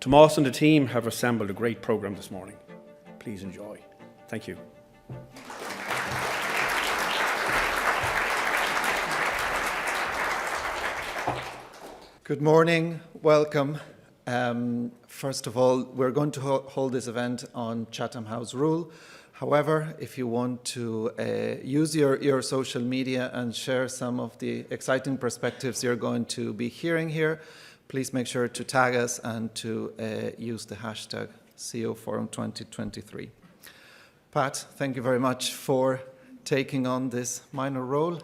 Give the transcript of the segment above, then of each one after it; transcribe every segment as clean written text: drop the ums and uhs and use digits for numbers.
Tomás and the team have assembled a great programme this morning. Please enjoy. Thank you. Good morning, welcome. First of all, we're going to hold this event on Chatham House rule. However, if you want to use your social media and share some of the exciting perspectives you're going to be hearing here, please make sure to tag us and to use the hashtag CO Forum 2023. Pat, thank you very much for taking on this minor role.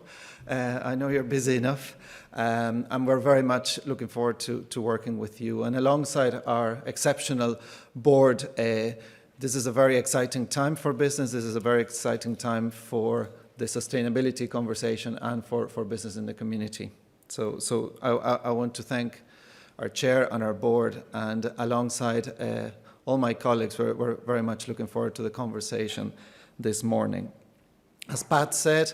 I know you're busy enough, and we're very much looking forward to working with you. And alongside our exceptional board, this is a very exciting time for business. This is a very exciting time for the sustainability conversation and for business in the community. So I want to thank our chair and our board, and alongside all my colleagues, we're very much looking forward to the conversation this morning. As Pat said,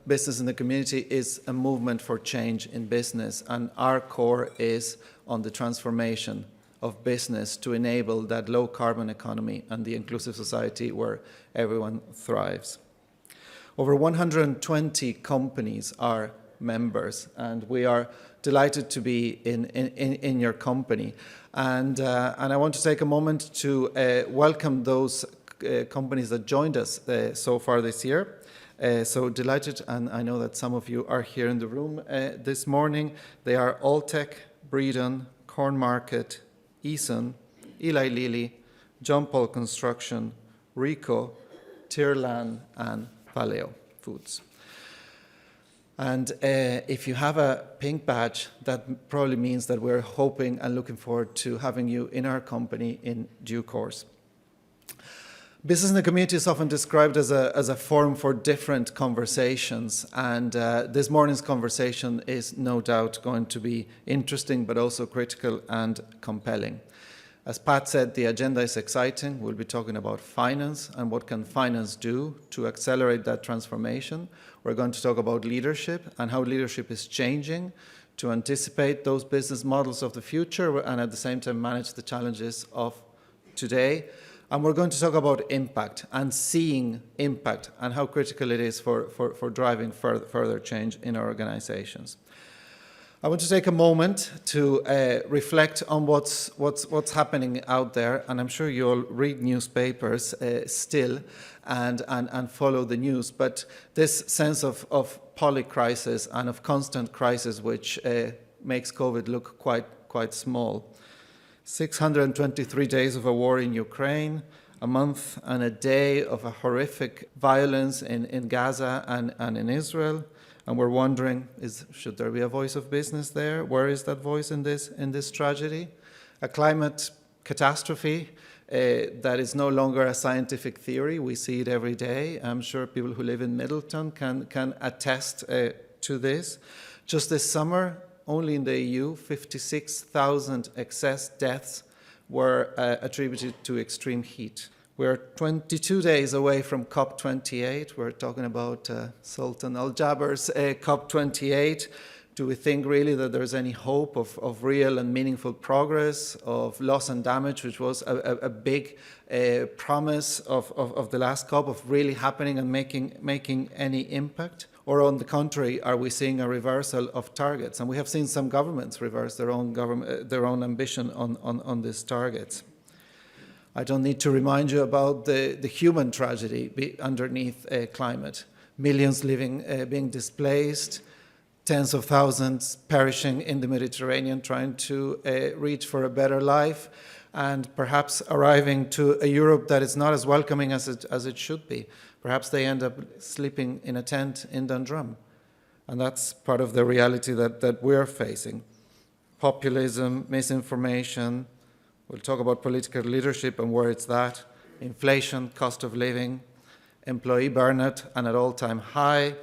Business in the Community is a movement for change in business, and our core is on the transformation of business to enable that low carbon economy and the inclusive society where everyone thrives. Over 120 companies are members, and we are delighted to be in your company. And I want to take a moment to welcome those companies that joined us so far this year. So delighted, and I know that some of you are here in the room this morning. They are Alltech, Breedon, Cornmarket, Eason, Eli Lilly, John Paul Construction, Ricoh, Tirlan, and Valeo Foods. And if you have a pink badge, that probably means that we're hoping and looking forward to having you in our company in due course. Business in the Community is often described as a forum for different conversations, and this morning's conversation is no doubt going to be interesting, but also critical and compelling. As Pat said, the agenda is exciting. We'll be talking about finance and what can finance do to accelerate that transformation. We're going to talk about leadership and how leadership is changing to anticipate those business models of the future and at the same time manage the challenges of today. And we're going to talk about impact and seeing impact and how critical it is for driving further change in our organizations. I want to take a moment to reflect on what's happening out there, and I'm sure you all read newspapers still and follow the news, but this sense of polycrisis and of constant crisis, which makes COVID look quite small. 623 days of a war in Ukraine, a month and a day of a horrific violence in Gaza and in Israel. And we're wondering, should there be a voice of business there? Where is that voice in this tragedy? A climate catastrophe that is no longer a scientific theory. We see it every day. I'm sure people who live in Middleton can attest to this. Just this summer, only in the EU, 56,000 excess deaths were attributed to extreme heat. We're 22 days away from COP28. We're talking about Sultan Al Jaber's COP28. Do we think really that there's any hope of real and meaningful progress, of loss and damage, which was a big promise of the last COP, of really happening and making any impact? Or on the contrary, are we seeing a reversal of targets? And we have seen some governments reverse their own ambition on these targets. I don't need to remind you about the human tragedy underneath climate. Millions being displaced, tens of thousands perishing in the Mediterranean trying to reach for a better life, and perhaps arriving to a Europe that is not as welcoming as it should be. Perhaps they end up sleeping in a tent in Dundrum. And that's part of the reality that we're facing. Populism, misinformation. We'll talk about political leadership and where it's at. Inflation, cost of living, employee burnout, and at all-time high.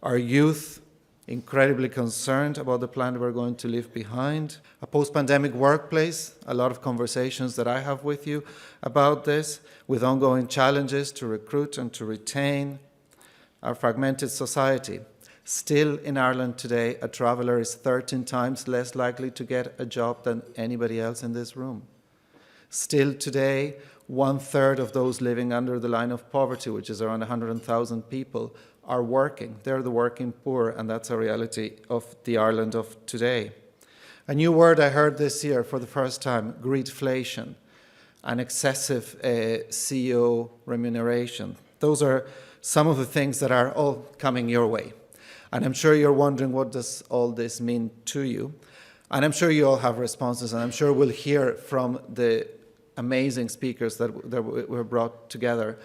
Our youth, incredibly concerned about the planet we're going to leave behind. A post-pandemic workplace, a lot of conversations that I have with you about this, with ongoing challenges to recruit and to retain. Our fragmented society. Still in Ireland today, a traveller is 13 times less likely to get a job than anybody else in this room. Still today, 1/3 of those living under the line of poverty, which is around 100,000 people, are working. They're the working poor, and that's a reality of the Ireland of today. A new word I heard this year for the first time, greedflation, and excessive CEO remuneration. Those are some of the things that are all coming your way. And I'm sure you're wondering, what does all this mean to you? And I'm sure you all have responses, and I'm sure we'll hear from the amazing speakers that were brought together,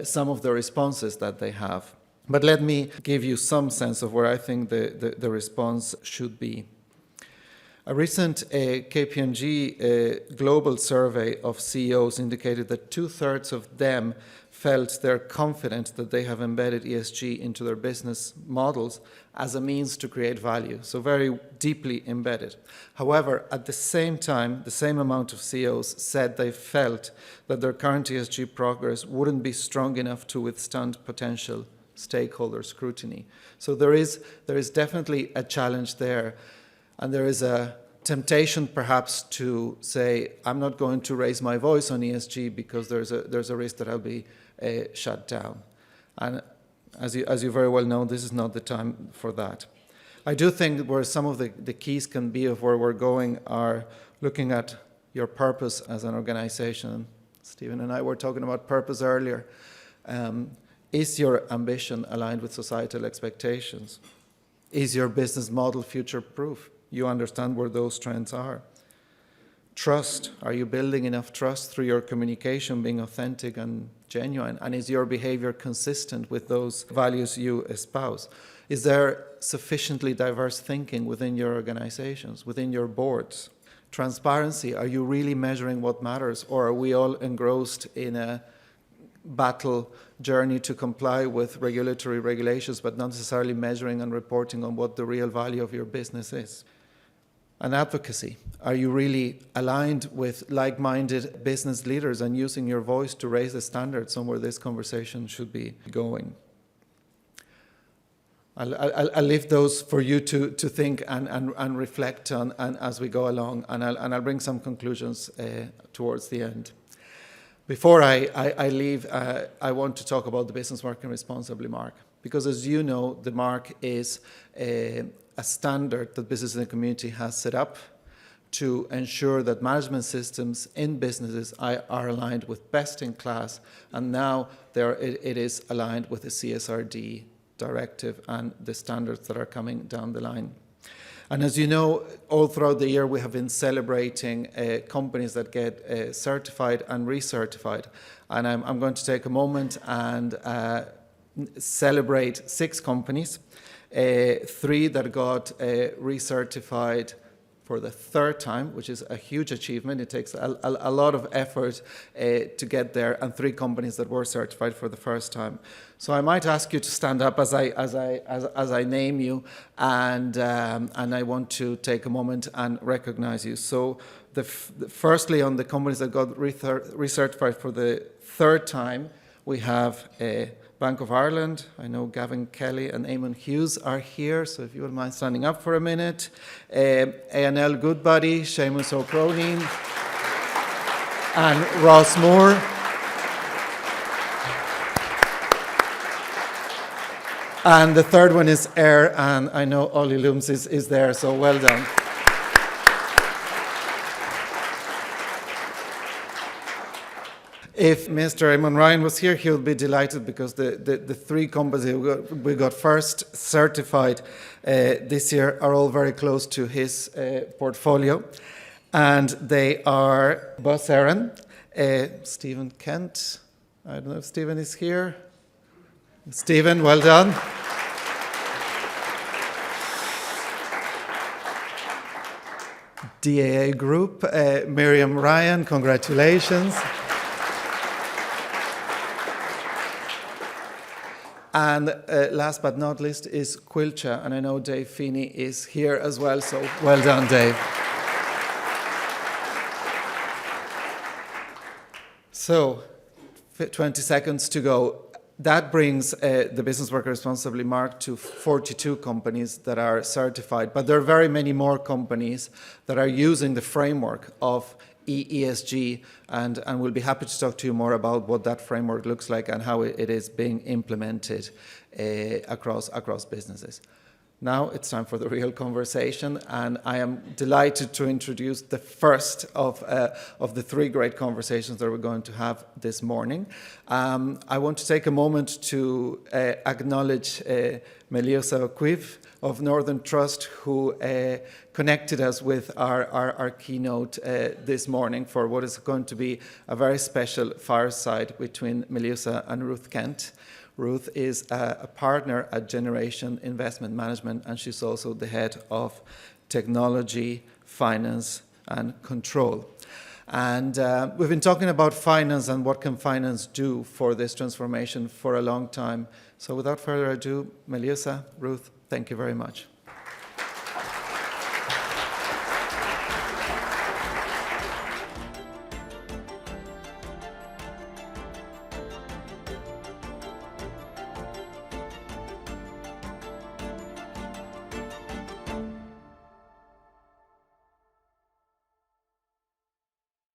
some of the responses that they have. But let me give you some sense of where I think the response should be. A recent KPMG global survey of CEOs indicated that 2/3 of them felt they're confident that they have embedded ESG into their business models as a means to create value, so very deeply embedded. However, at the same time, the same amount of CEOs said they felt that their current ESG progress wouldn't be strong enough to withstand potential stakeholder scrutiny. So there is definitely a challenge there. And there is a temptation perhaps to say, I'm not going to raise my voice on ESG because there's a risk that I'll be shut down. And as you very well know, this is not the time for that. I do think where some of the keys can be of where we're going are looking at your purpose as an organization. Stephen and I were talking about purpose earlier. Is your ambition aligned with societal expectations? Is your business model future-proof? You understand where those trends are. Trust. Are you building enough trust through your communication, being authentic and genuine? And is your behavior consistent with those values you espouse? Is there sufficiently diverse thinking within your organizations, within your boards? Transparency. Are you really measuring what matters? Or are we all engrossed in a battle journey to comply with regulatory regulations, but not necessarily measuring and reporting on what the real value of your business is? And advocacy. Are you really aligned with like-minded business leaders and using your voice to raise the standards on where this conversation should be going? I'll leave those for you to think and reflect on and as we go along, and I'll bring some conclusions towards the end. Before I leave, I want to talk about the Business Working Responsibly mark, because as you know, the mark is a standard that business in the community has set up to ensure that management systems in businesses are aligned with best in class, and now it is aligned with the CSRD directive and the standards that are coming down the line. And as you know, all throughout the year we have been celebrating companies that get certified and recertified. And I'm going to take a moment and celebrate 6 companies, 3 that got recertified for the 3rd time, which is a huge achievement. It takes a lot of effort to get there, and 3 companies that were certified for the first time. So I might ask you to stand up as I name you, and I want to take a moment and recognize you. So firstly, on the companies that got recertified for the 3rd time, we have Bank of Ireland. I know Gavin Kelly and Eamon Hughes are here, so if you wouldn't mind standing up for a minute. A&L Goodbody, Seamus O'Cronin, and Ross Moore. And the 3rd one is Air, and I know Ollie Looms is there, so well done. If Mr. Eamon Ryan was here, he would be delighted, because the 3 companies we got first certified this year are all very close to his portfolio. And they are Bus Éireann, Stephen Kent. I don't know if Stephen is here. Stephen, well done. DAA Group, Miriam Ryan, congratulations. And last but not least is Quilcha, and I know Dave Feeney is here as well, so well done, Dave. So, 20 seconds to go. that brings the Business Worker Responsibly mark to 42 companies that are certified, but there are very many more companies that are using the framework of ESG, and we'll be happy to talk to you more about what that framework looks like and how it is being implemented across businesses. Now it's time for the real conversation, and I am delighted to introduce the first of the three great conversations that we're going to have this morning. I want to take a moment to acknowledge Meliosa Quiv of Northern Trust, who connected us with our keynote this morning for what is going to be a very special fireside between Meliosa and Ruth Kent. Ruth is a partner at Generation Investment Management, and she's also the head of technology, finance, and control. And we've been talking about finance and what can finance do for this transformation for a long time. So without further ado, Meliosa, Ruth, thank you very much.